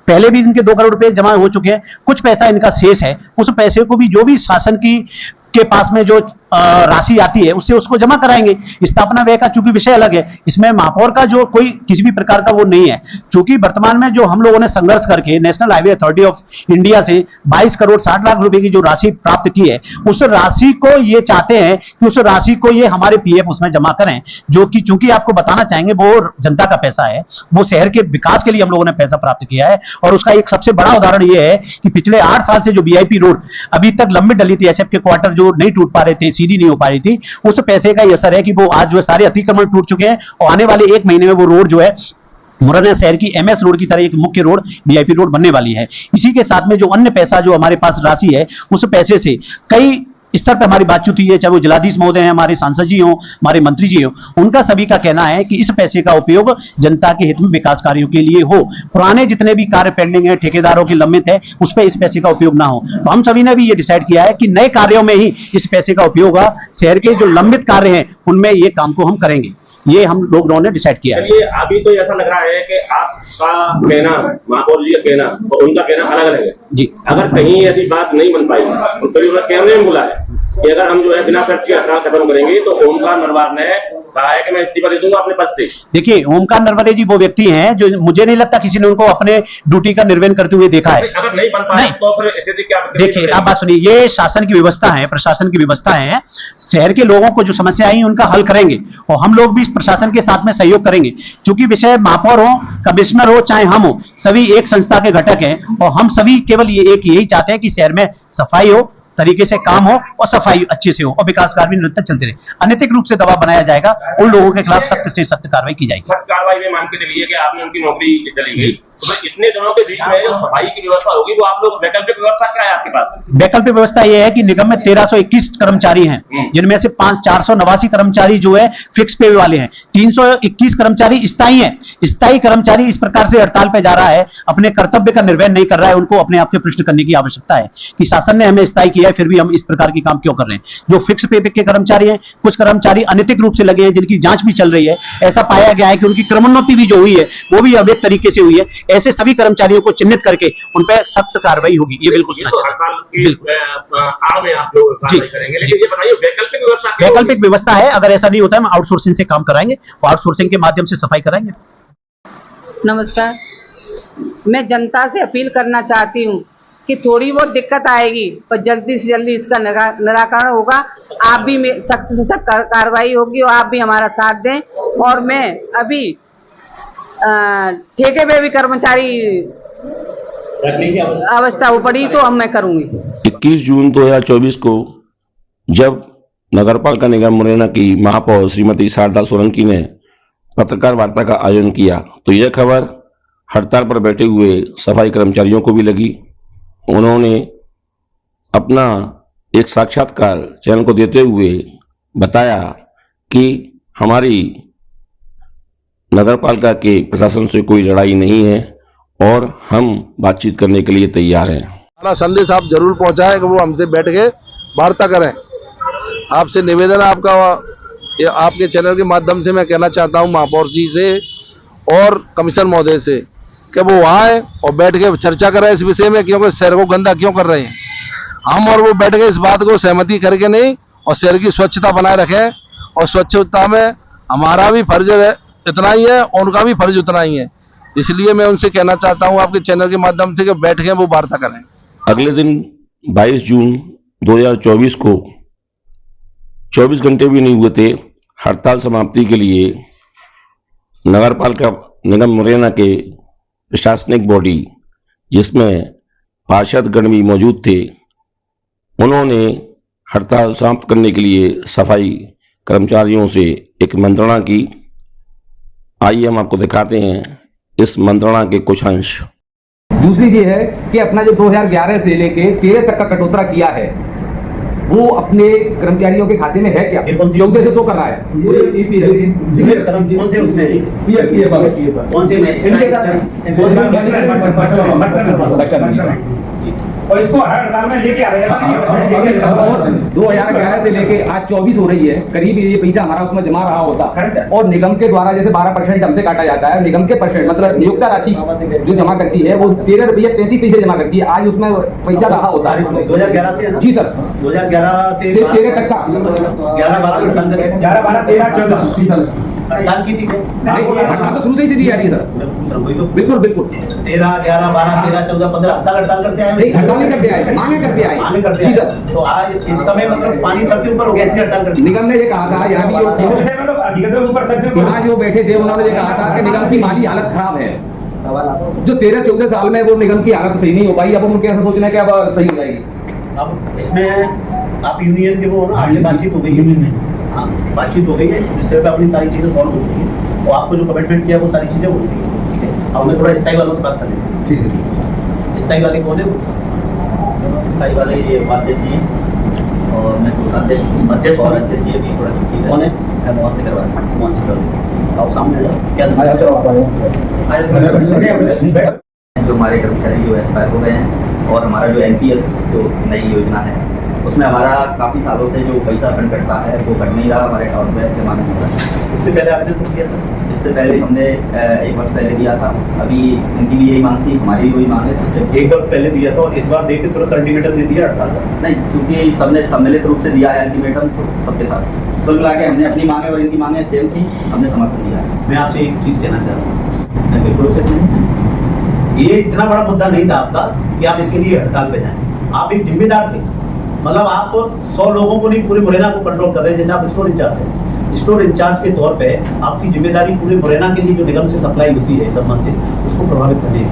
पहले भी इनके 2 करोड़ रुपए जमा हो चुके हैं, कुछ पैसा इनका शेष है। उस पैसे को भी जो भी शासन के पास में जो राशि आती है उससे उसको जमा कराएंगे। स्थापना व्यय का चूंकि विषय अलग है, इसमें महापौर का जो कोई किसी भी प्रकार का वो नहीं है। चूंकि वर्तमान में जो हम लोगों ने संघर्ष करके national highway authority of India से 22 करोड़ 60 लाख रुपए की जो राशि प्राप्त की है, उस राशि को ये चाहते हैं कि उस राशि को ये हमारे PF उसमें जमा करें, जो कि चूंकि आपको बताना चाहेंगे वो जनता का पैसा है, वो शहर के विकास के लिए हम लोगों ने पैसा प्राप्त किया है। और उसका एक सबसे बड़ा उदाहरण ये है कि पिछले 8 साल से जो VIP रोड अभी तक लंबी डली थी, SF के क्वार्टर जो नहीं टूट पा रहे थे, सीधी नहीं हो पा रही थी, उस पैसे का ही असर है कि वो आज जो है सारे अतिक्रमण टूट चुके हैं और आने वाले 1 महीने में वो रोड जो है मुरैना शहर की MS रोड की तरह एक मुख्य रोड VIP रोड बनने वाली है। इसी के साथ में जो अन्य पैसा जो हमारे पास राशि है, उस पैसे से कई स्तर पर हमारी बातचीत हुई है, चाहे वो जिलाधीश महोदय हैं, हमारे सांसद जी हों, हमारे मंत्री जी हों, उनका सभी का कहना है कि इस पैसे का उपयोग जनता के हित में विकास कार्यों के लिए हो। पुराने जितने भी कार्य पेंडिंग है, ठेकेदारों की लंबित है, उस पर इस पैसे का उपयोग ना हो। तो हम सभी ने भी ये डिसाइड किया है कि नए कार्यों में ही इस पैसे का उपयोग होगा, शहर के जो लंबित कार्य हैं उनमें ये काम को हम करेंगे, ये हम लोगों ने डिसाइड किया है। चलिए, अभी तो ऐसा लग रहा है कि आपका कहना, महापौर जी का कहना और उनका कहना अलग अलग है जी। अगर कहीं ऐसी बात नहीं बन पाई तो फिर उन्होंने कैमरे में बोला है कि अगर हम जो है बिना शर्त की हड़ताल खत्म करेंगे तो ओमकार नरवार ने कहा है कि मैं इस्तीफा दे दूंगा अपने पद से। देखिए, ओमकार नरवरे जी वो व्यक्ति हैं जो मुझे नहीं लगता किसी ने उनको अपने ड्यूटी का निर्वहन करते हुए देखा है। अगर नहीं बन पाए तो फिर स्थिति क्या? देखिए, आप बात सुनिए, ये शासन की व्यवस्था है, प्रशासन की व्यवस्था है। शहर के लोगों को जो समस्या आई उनका हल करेंगे और हम लोग भी प्रशासन के साथ में सहयोग करेंगे, क्योंकि विषय महापौर हो, कमिश्नर हो, चाहे हम हो, सभी एक संस्था के घटक हैं और हम सभी केवल यही चाहते हैं कि शहर में सफाई हो, तरीके से काम हो और सफाई अच्छे से हो और विकास कार्य भी निरंतर चलते रहे। अनैतिक रूप से दबाव बनाया जाएगा, उन लोगों के खिलाफ सख्त से सख्त कार्रवाई की जाएगी। सख्त कार्रवाई में मान के चलिए कि आपने उनकी नौकरी चली गई तो भाई इतने दिनों के बीच में जो सफाई की व्यवस्था होगी वो आप लोग वैकल्पिक व्यवस्था क्या है आपके पास? वैकल्पिक व्यवस्था यह है कि निगम में 1321 कर्मचारी हैं, जिनमें से 489 कर्मचारी जो है फिक्स पे वाले हैं, 321 कर्मचारी स्थायी हैं। स्थायी कर्मचारी इस प्रकार से हड़ताल पे जा रहा है, अपने कर्तव्य का निर्वहन नहीं कर रहा है, उनको अपने आप से प्रश्न करने की आवश्यकता है कि शासन ने हमें स्थायी किया है, फिर भी हम इस प्रकार के काम क्यों कर रहे हैं। जो फिक्स पे के कर्मचारी हैं, कुछ कर्मचारी अनैतिक रूप से लगे हैं, जिनकी जांच भी चल रही है, ऐसा पाया गया है कि उनकी क्रमोन्नति भी जो हुई है वो भी अवैध तरीके से हुई है। ऐसे सभी कर्मचारियों को चिन्हित करके उन पर सख्त कार्रवाई होगी, ये बिल्कुल ये तो हड़ताल की आड़ में आप जो कार्रवाई करेंगे, लेकिन ये बताइए वैकल्पिक व्यवस्था क्या होगी? वैकल्पिक व्यवस्था है, अगर ऐसा नहीं होता है हम आउटसोर्सिंग से काम कराएंगे, आउटसोर्सिंग के माध्यम से सफाई कराएंगे। नमस्कार, मैं जनता से अपील करना चाहती हूँ कि थोड़ी बहुत दिक्कत आएगी पर जल्दी से जल्दी इसका निराकरण होगा। आप भी सख्त से सख्त कार्रवाई होगी और आप भी हमारा साथ दें। और मैं अभी ठेके पे भी कर्मचारी अवस्था हो पड़ी तो अब मैं करूंगी। 21 जून 2024 को जब नगरपालिका निगम मुरैना की महापौर श्रीमती शारदा सोलंकी ने पत्रकार वार्ता का आयोजन किया तो यह खबर हड़ताल पर बैठे हुए सफाई कर्मचारियों को भी लगी। उन्होंने अपना एक साक्षात्कार चैनल को देते हुए बताया कि हमारी नगरपालिका के प्रशासन से कोई लड़ाई नहीं है और हम बातचीत करने के लिए तैयार हैं। हमारा संदेश आप जरूर पहुंचाएं कि वो हमसे बैठ के वार्ता करें। आपसे निवेदन है आपके चैनल के माध्यम से मैं कहना चाहता हूं महापौर जी से और कमिश्नर महोदय से कि वो आए और बैठ के चर्चा करें इस विषय में, क्योंकि शहर को गंदा क्यों कर रहे हैं। हम और वो बैठ के इस बात को सहमति करके नहीं और शहर की स्वच्छता बनाए रखें, और स्वच्छता में हमारा भी फर्ज इतना ही है और उनका भी फर्ज उतना ही है। इसलिए मैं उनसे कहना चाहता हूं आपके चैनल के माध्यम से कि बैठ के वो वार्ता करें। अगले दिन 22 जून 2024 को 24 घंटे भी नहीं हुए थे हड़ताल समाप्ति के लिए नगरपालिका निगम मुरैना के प्रशासनिक बॉडी जिसमें पार्षदगण भी मौजूद थे, उन्होंने हड़ताल समाप्त करने के लिए सफाई कर्मचारियों से एक मंत्रणा की। आइए हम आपको दिखाते हैं इस मंत्रणा के कुछ अंश। दूसरी ये है कि अपना जो 2011 से लेके 13 तक का कटौतरा किया है वो अपने कर्मचारियों के खाते में है क्या? 14 से शो कर रहा है। और इसको हड़ताल में लेके आ रहे हैं। और 2011 से लेके आज 24 हो रही है, करीब ये पैसा हमारा उसमें जमा रहा होता और निगम के द्वारा जैसे 12% हमसे काटा जाता है, निगम के परसेंट मतलब नियोक्ता राशि जो जमा करती है वो 13 रुपये 33 पैसे जमा करती है। आज उसमें पैसा रहा होता है 2011 से जी सर, 2011 से 13 तक का 11, 12, 13, 14 हड़ताल की थी। हड़ताल तो शुरू से ही दी जा रही है सर। बिल्कुल बिल्कुल 13, 11, 12, 13, 14, 15 साल हड़ताल करते आए। नहीं, हड़ताल नहीं करते आए, मांगे करते आए। मांगे करते जी आए। सर। तो आज इस समय मतलब पानी सर से ऊपर हो गया इसलिए हड़ताल करते। निगम ने ये कहा था, यहाँ भी यहाँ जो बैठे थे उन्होंने ये कहा था कि निगम की माली हालत खराब है। जो 13-14 साल में वो निगम की हालत सही नहीं हो पाई, अब उनके ऐसा सोचना है कि अब सही हो जाएगी। अब इसमें आप यूनियन के वो ना आगे बातचीत हो गई है, बातचीत हो गई है जिससे अपनी सारी चीजें सॉल्व हो गई है और आपको जो कमिटमेंट किया वो सारी चीजें हो गई है। ठीक है, अब हमें थोड़ा स्थायी वालों से बात कर लेते हैं। स्थायी वाले कौन है? स्थायी वाले ये उपाध्यक्ष जी और मैं कुछ अध्यक्ष और अध्यक्ष जी भी थोड़ा छुट्टी कौन है? मैं मोहन से करवा कौन से कर आप सामने आ जाओ। क्या जो हमारे कर्मचारी जो एक्सपायर हो गए हैं और हमारा जो एनपीएस जो नई योजना है उसमें हमारा काफ़ी सालों से जो पैसा फंड कटता है वो कट नहीं रहा, हमारे अकाउंट में जमा नहीं हो रहा। इससे पहले आपने कुछ किया था? इससे पहले हमने 1 वर्ष पहले दिया था, अभी इनकी भी यही मांग थी, हमारी भी वही मांग है। तो 1 वर्ष पहले दिया था और इस बार देख के तुरंत अल्टीमेटम दे दिया हड़ताल का? नहीं, चूंकि सबने सम्मिलित रूप से दिया है अल्टीमेटम तो सबके साथ कुल मिला के हमने अपनी मांगे और इनकी मांगे सेम थी, हमने समर्थन दिया है। मैं आपसे एक चीज़ कहना चाहता हूँ, बिल्कुल ये इतना बड़ा मुद्दा नहीं था आपका कि आप इसके लिए हड़ताल पे जाएं। आप एक जिम्मेदार थे, मतलब आप 100 लोगों को नहीं पूरे मुरैना को कंट्रोल कर रहे हैं। जैसे आप स्टोर इंचार्ज हैं, स्टोर इंचार्ज के तौर पे आपकी जिम्मेदारी पूरे मुरैना के लिए जो निगम से सप्लाई होती है संबंधित उसको प्रभावित करने की।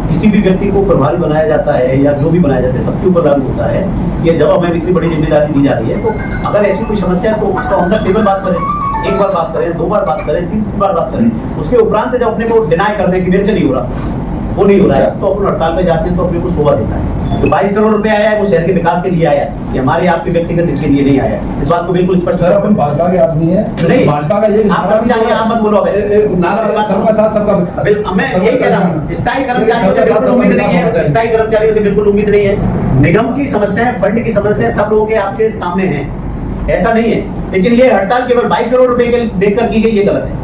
किसी भी व्यक्ति को प्रभारी बनाया जाता है या जो भी बनाया जाता है सबके ऊपर लागू होता है। ये जब हमें इतनी बड़ी जिम्मेदारी दी जा रही है तो अगर ऐसी कोई समस्या है तो उसका ऑन द टेबल बात करें। एक बार बात करें, 2 बार बात करें, 3 बार बात करें, उसके उपरांत जब अपने को डिनाई करते हैं कि मेरे से नहीं हो रहा, वो नहीं हो रहा है, तो अपन हड़ताल पे जाते हैं तो अपने को शोभा देता है। तो 22 करोड़ रुपए आया है वो शहर के विकास के लिए आया है, ये हमारे आपके व्यक्तिगत हित के लिए नहीं आया है। इस बात को बिल्कुल स्पष्ट सर, अपन भाजपा के आदमी है, नहीं भाजपा का ये आप अभी जानिए, आप मत बोलो। सबका साथ सबका, मैं यही कह रहा हूँ, स्थायी कर्मचारियों से बिल्कुल उम्मीद नहीं है, स्थायी कर्मचारियों से बिल्कुल उम्मीद नहीं है। निगम की समस्याएं, फंड की समस्याएं सब लोगों के आपके सामने है, ऐसा नहीं है, लेकिन ये हड़ताल केवल 22 करोड़ रुपए के देखकर की गई, ये गलत है।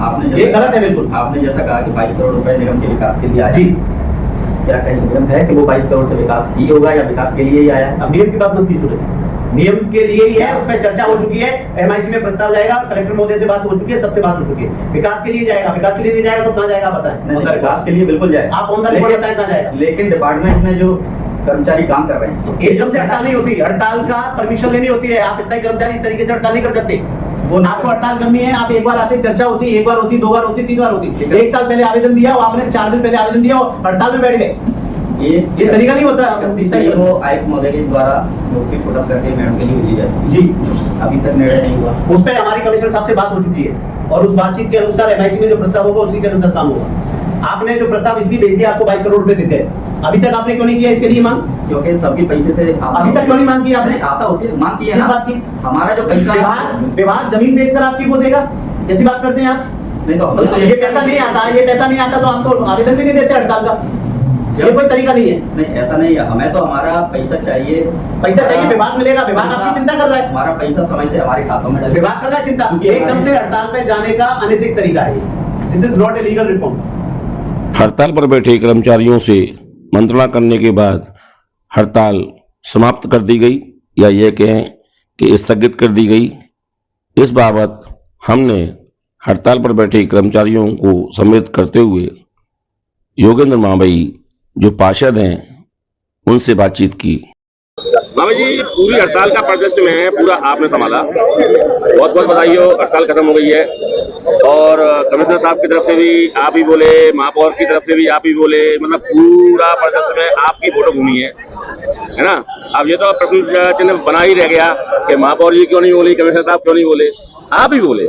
आपने ये गलत है बिल्कुल। आपने जैसा कहा कि 22 करोड़ रुपए निगम के विकास के लिए आया, जी क्या कहीं निगम है कि वो 22 करोड़ से विकास ही होगा या विकास के लिए ही आया है? अब नियम की बात मत कीजिए, नियम के लिए ही है, उसमें चर्चा हो चुकी है, एमआईसी में प्रस्ताव जाएगा, कलेक्टर महोदय से बात हो चुकी है, सबसे बात हो चुकी है। विकास के लिए जाएगा, विकास के लिए नहीं जाएगा तो कहाँ जाएगा बताएं? विकास के लिए बिल्कुल जाएगा, आप ऑन द रिकॉर्ड बताएं कहाँ जाएगा। लेकिन डिपार्टमेंट में जो कर्मचारी काम कर रहे हैं, एकदम से हड़ताल नहीं होती, हड़ताल का परमिशन लेनी होती है। आप स्थायी कर्मचारी इस तरीके से हड़ताल नहीं कर सकते। वो आपको हड़ताल करनी है, आप एक बार आते, चर्चा होती, एक बार होती, 2 बार होती, 3 बार होती। 1 साल पहले आवेदन दिया, आपने 4 दिन पहले आवेदन दिया और हड़ताल में बैठ गए, ये तरीका नहीं होता। वो आयुक्त महोदय के द्वारा नोटिस पुट अप करके मैडम के लिए भेजी जाती जी, अभी तक निर्णय नहीं हुआ। उस पर हमारी कमिश्नर साहब से बात हो चुकी है और उस बातचीत के अनुसार एमआईसी में जो प्रस्ताव होगा उसी के अनुसार काम होगा। आपने जो प्रस्ताव इसलिए भेज दिया, आपको 22 करोड़ रुपए देते हैं, अभी तक आपने क्यों नहीं किया इसके लिए मांग? क्योंकि सबके पैसे से अभी तक क्यों नहीं मांग की आपने? आशा होती है, मांग की है किस ना? बात की? हमारा जो पैसा विभाग जमीन बेचकर आपकी वो देगा, कैसी बात करते हैं आप? नहीं तो ये पैसा नहीं आता, ये पैसा नहीं आता तो आपको आवेदन भी नहीं देते हड़ताल का, ये कोई तरीका नहीं है। नहीं, ऐसा नहीं है, हमें तो हमारा पैसा चाहिए, पैसा चाहिए, विभाग मिलेगा, विभाग आपकी चिंता कर रहा है, हमारा पैसा समय से हमारे खातों में डलेगा। विभाग कर रहा है चिंता। एकदम से हड़ताल पे जाने का अनैतिक तरीका है, this is not a legal reform. हड़ताल पर बैठे कर्मचारियों से मंत्रणा करने के बाद हड़ताल समाप्त कर दी गई या यह कहें कि स्थगित कर दी गई। इस बाबत हमने हड़ताल पर बैठे कर्मचारियों को सम्मिलित करते हुए योगेंद्र मावई जो पार्षद हैं उनसे बातचीत की। मामा जी, पूरी हड़ताल का परिदृश्य में पूरा आपने संभाला, बहुत बहुत बधाई हो, हड़ताल खत्म हो गई है। और कमिश्नर साहब की तरफ से भी आप ही बोले, महापौर की तरफ से भी आप ही बोले, मतलब पूरा परिदृश्य में आपकी फोटो घूमी है ना। अब ये तो प्रश्न चिन्ह बना ही रह गया कि महापौर जी क्यों नहीं बोली, कमिश्नर साहब क्यों नहीं बोले, आप ही बोले,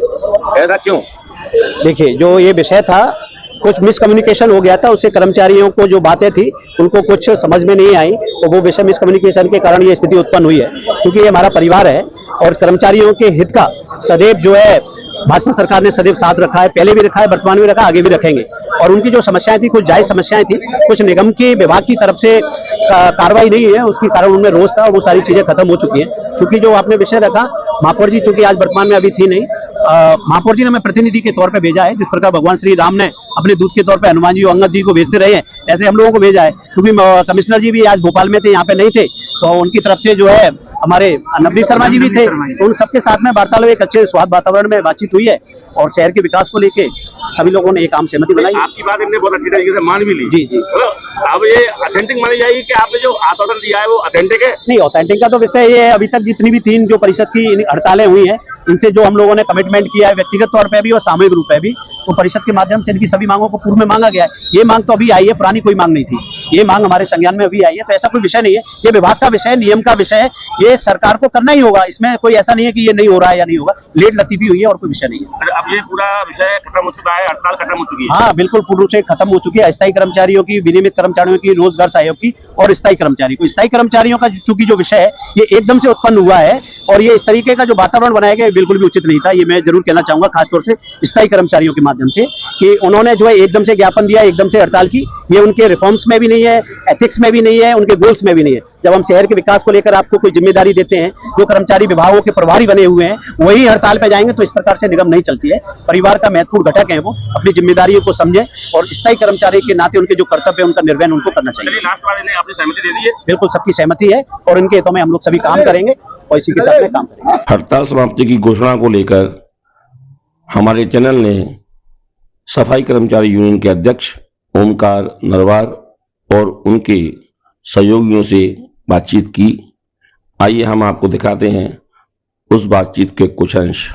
ऐसा क्यों? देखिए, जो ये विषय था, कुछ मिसकम्युनिकेशन हो गया था, उससे कर्मचारियों को जो बातें थी उनको कुछ समझ में नहीं आई और वो विषय मिसकम्युनिकेशन के कारण ये स्थिति उत्पन्न हुई है। क्योंकि ये हमारा परिवार है और कर्मचारियों के हित का सदैव जो है भाजपा सरकार ने सदैव साथ रखा है, पहले भी रखा है, वर्तमान में रखा, आगे भी रखेंगे। और उनकी जो समस्याएं थी, कुछ जायज समस्याएं थी, कुछ निगम के विभाग की तरफ से कार्रवाई नहीं है, उसके कारण उनमें रोष था, वो सारी चीजें खत्म हो चुकी हैं। चूंकि जो आपने विषय रखा, महापौर जी चूंकि आज वर्तमान में अभी थी नहीं, महापौर जी ने हमें प्रतिनिधि के तौर पे भेजा है, जिस प्रकार भगवान श्री राम ने अपने दूत के तौर पे हनुमान जी और अंगद जी को भेजते रहे हैं, ऐसे हम लोगों को भेजा है। क्योंकि कमिश्नर जी भी आज भोपाल में थे, यहाँ पे नहीं थे, तो उनकी तरफ से जो है हमारे नवदीप शर्मा जी भी थे, तो उन सबके साथ में वार्तालाप, एक अच्छे स्वाद वातावरण में बातचीत हुई है और शहर के विकास को लेके सभी लोगों ने एक आम सहमति बनाई। आपकी बात इनने बहुत अच्छी तरीके से मान भी ली। जी जी। अब ये ऑथेंटिक मानी जाएगी कि आपने जो आश्वासन दिया है वो ऑथेंटिक है? नहीं, ऑथेंटिक का तो विषय ये है, अभी तक जितनी भी 3 जो परिषद की हड़तालें हुई हैं, इनसे जो हम लोगों ने कमिटमेंट किया है व्यक्तिगत तौर पे भी और सामूहिक रूप में भी, तो परिषद के माध्यम से इनकी सभी मांगों को पूर्व में मांगा गया है। ये मांग तो अभी आई है, पुरानी कोई मांग नहीं थी, ये मांग हमारे संज्ञान में अभी आई है, तो ऐसा कोई विषय नहीं है, ये विभाग का विषय है, नियम का विषय है, ये सरकार को करना ही होगा, इसमें कोई ऐसा नहीं है कि ये नहीं हो रहा है या नहीं होगा, लेट लतीफी हुई है और कोई विषय नहीं है। अब ये पूरा विषय खत्म हो चुका है, हड़ताल खत्म हो चुकी है? हाँ, बिल्कुल पूर्ण रूप से खत्म हो चुकी है। अस्थायी कर्मचारियों की, विनियमित कर्मचारियों की, रोजगार सहायक की और स्थायी कर्मचारी को, स्थायी कर्मचारियों का चूंकि जो विषय है ये एकदम से उत्पन्न हुआ है और ये इस तरीके का जो वातावरण बनाया गया बिल्कुल भी उचित नहीं था। ये मैं जरूर कहना चाहूंगा, खासतौर से स्थायी कर्मचारियों के माध्यम से, कि उन्होंने जो है एकदम से ज्ञापन दिया, एकदम से हड़ताल की, ये उनके रिफॉर्म्स में भी नहीं है, एथिक्स में भी नहीं है, उनके गोल्स में भी नहीं है। जब हम शहर के विकास को लेकर आपको कोई जिम्मेदारी देते हैं, जो कर्मचारी विभागों के प्रभारी बने हुए हैं वही हड़ताल पे जाएंगे, तो इस प्रकार से निगम नहीं चलती है। परिवार का महत्वपूर्ण घटक है, वो अपनी जिम्मेदारियों को समझे और स्थायी कर्मचारी के नाते उनके जो कर्तव्य है उनका निर्वहन उनको करना चाहिए। लास्ट वाले ने आपने सहमति दे दी है? बिल्कुल, सबकी सहमति है और इनके हितों में हम लोग सभी काम करेंगे और इसी के साथ में काम करेंगे। हड़ताल समाप्ति की घोषणा को लेकर हमारे चैनल ने सफाई कर्मचारी यूनियन के अध्यक्ष ओमकार नरवार और उनके सहयोगियों से बातचीत की। आइए हम आपको दिखाते हैं उस बातचीत के कुछ अंश।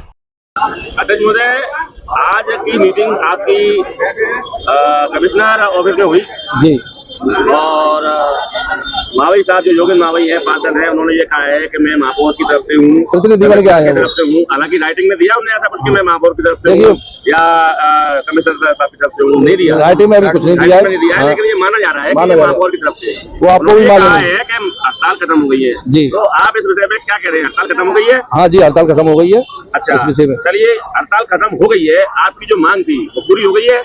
अध्यक्ष महोदय, आज की मीटिंग आपकी कमिश्नर ऑफिस में हुई जी, और मावई साहब जो योगेंद्र मावई है पार्षद है, उन्होंने ये कहा है कि मैं महापौर की तरफ से हूँ, प्रतिनिधि बन के आए हैं वो। तरफ से हूँ। हालांकि राइटिंग में दिया उन्होंने ऐसा कुछ कि मैं महापौर की तरफ से हूँ या कमिश्नर साहब की तरफ से हूँ, नहीं दिया। राइटिंग में अभी कुछ नहीं दिया है, हाँ। लेकिन ये माना जा रहा है कि ये महापौर की तरफ से वो आपको भी मालूम है कि हड़ताल खत्म हो गई है जी। तो आप इस विषय में क्या कह रहे हैं? हड़ताल खत्म हो गई है? हाँ जी, हड़ताल खत्म हो गई है। अच्छा, इस विषय में चलिए, हड़ताल खत्म हो गई है, आपकी जो मांग थी वो पूरी हो गई है?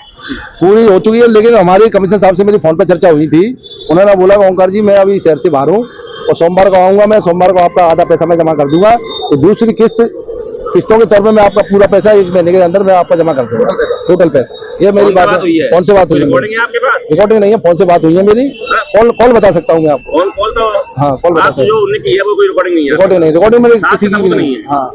पूरी हो चुकी है, लेकिन हमारे कमिश्नर साहब से मेरी फोन पर चर्चा हुई थी। उन्होंने बोला ओंकार जी मैं अभी शहर से बाहर हूँ और सोमवार को आऊंगा, मैं सोमवार को आपका आधा पैसा मैं जमा कर दूंगा, तो दूसरी किस्तों के तौर पे मैं आपका पूरा पैसा 1 महीने के अंदर मैं आपका जमा कर दूंगा, टोटल पैसा। ये मेरी बात है। कौन से बात हुई है? रिकॉर्डिंग है आपके पास? रिकॉर्डिंग नहीं है, फोन से बात हुई है मेरी। कॉल बता सकता हूँ मैं आपको। कॉल तो हाँ, कॉल बता सकता हूँ। जो उन्होंने की है वो कोई रिकॉर्डिंग नहीं है? रिकॉर्डिंग नहीं, रिकॉर्डिंग में किसी की भी नहीं है। हाँ,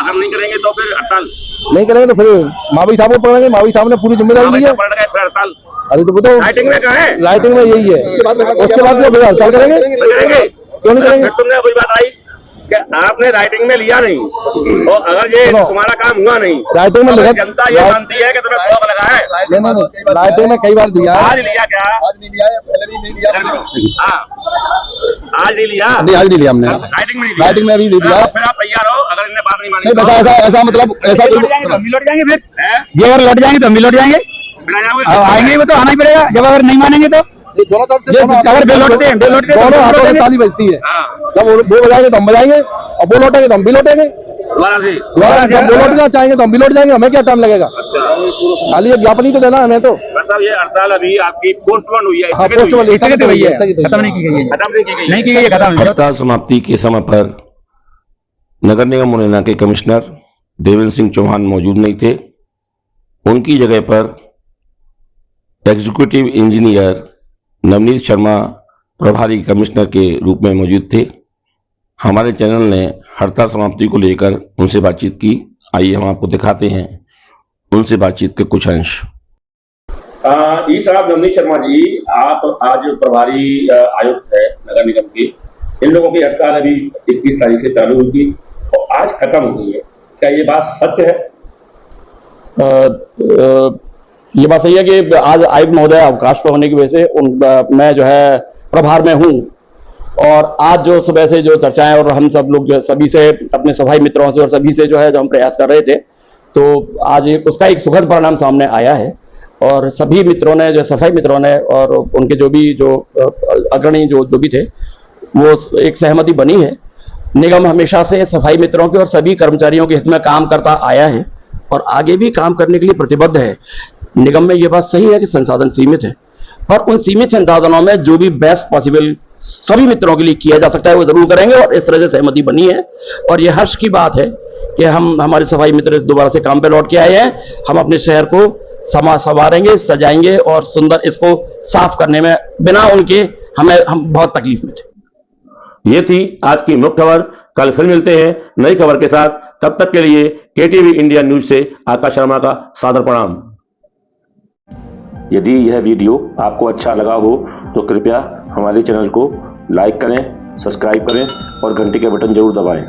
अगर नहीं करेंगे तो फिर हड़ताल नहीं करेंगे तो फिर मावी साहब को पकड़ेंगे। मावी साहब ने पूरी जिम्मेदारी ली है। हड़ताल अरे तो बताओ, राइटिंग में कहा है? राइटिंग में यही है। उसके बाद में हड़ताल करेंगे, क्यों नहीं करेंगे? तुमने वही बात आई कि आपने राइटिंग में लिया नहीं, और अगर ये तुम्हारा काम हुआ नहीं, राइटिंग में लिखा, जनता ये मानती है कि तुम्हें शौक लगा है। नहीं, राइटिंग में कई बार दिया है। आज लिया क्या? आज नहीं लिया है, पहले भी नहीं लिया। हाँ, आज नहीं लिया? नहीं, आज नहीं लिया हमने। राइटिंग में नहीं लिया? राइटिंग में अभी नहीं दिया। फिर आप तैयार हो अगर इन्हें बात नहीं मानी? नहीं, बस ऐसा मतलब ऐसा हम भी लौट जाएंगे, फिर ये अगर लौट जाएंगे तो हम भी लौट जाएंगे। आएंगे वो तो आना ही पड़ेगा, जब अगर नहीं मानेंगे तो दोनों तरफ से अगर बेल लौटते हैं, दोनों हाथों में ताली बजती है। जब वो बजाएंगे तो हम बजाएंगे, और वो लौटेंगे तो हम भी लौटेंगे। जब वो लौटना चाहेंगे तो हम भी लौट जाएंगे। हमें क्या टाइम लगेगा? खाली एक ज्ञापन ही तो देना हमें तो। मतलब ये हड़ताल अभी आपकी पोस्टपोन हुई है? हाँ, पोस्टपोन स्थगित हुई है, खत्म नहीं की गई है, नहीं की गई है, खत्म। हड़ताल समाप्ति के समय पर नगर निगम मुरैना के कमिश्नर देवेंद्र सिंह चौहान मौजूद नहीं थे। उनकी जगह पर एग्जीक्यूटिव इंजीनियर नवनीत शर्मा प्रभारी कमिश्नर के रूप में मौजूद थे। हमारे चैनल ने हड़ताल समाप्ति को लेकर उनसे बातचीत की। आइए हम आपको दिखाते हैं उनसे बातचीत के कुछ अंश। जी साहब, नवनीत शर्मा जी, आप आज प्रभारी आयुक्त है नगर निगम के, इन लोगों की हड़ताल अभी 21 तारीख से चालू हुई थी और आज खत्म हो गई है, क्या ये बात सच है? ये बात सही है कि आज आयुक्त महोदय अवकाश पर होने की वजह से मैं जो है प्रभार में हूँ, और आज जो सुबह से जो चर्चाएं और हम सब लोग जो सभी से अपने सफाई मित्रों से और सभी से जो है जो हम प्रयास कर रहे थे, तो आज उसका एक सुखद परिणाम सामने आया है। और सभी मित्रों ने, जो सफाई मित्रों ने और उनके जो भी जो अग्रणी जो भी थे, वो एक सहमति बनी है। निगम हमेशा से सफाई मित्रों के और सभी कर्मचारियों के हित में काम करता आया है और आगे भी काम करने के लिए प्रतिबद्ध है। निगम में ये बात सही है कि संसाधन सीमित है, पर उन सीमित संसाधनों में जो भी बेस्ट पॉसिबल सभी मित्रों के लिए किया जा सकता है वो जरूर करेंगे, और इस तरह से सहमति बनी है। और ये हर्ष की बात है कि हमारे सफाई मित्र दोबारा से काम पे लौट के आए हैं। हम अपने शहर को संवारेंगे, सजाएंगे और सुंदर इसको साफ करने में बिना उनके हम बहुत तकलीफ में थे। ये थी आज की मुख्य खबर। कल फिर मिलते हैं नई खबर के साथ। तब तक के लिए केटीवी इंडिया न्यूज से आकाश शर्मा का सादर प्रणाम। यदि यह वीडियो आपको अच्छा लगा हो तो कृपया हमारे चैनल को लाइक करें, सब्सक्राइब करें और घंटी के बटन जरूर दबाएं।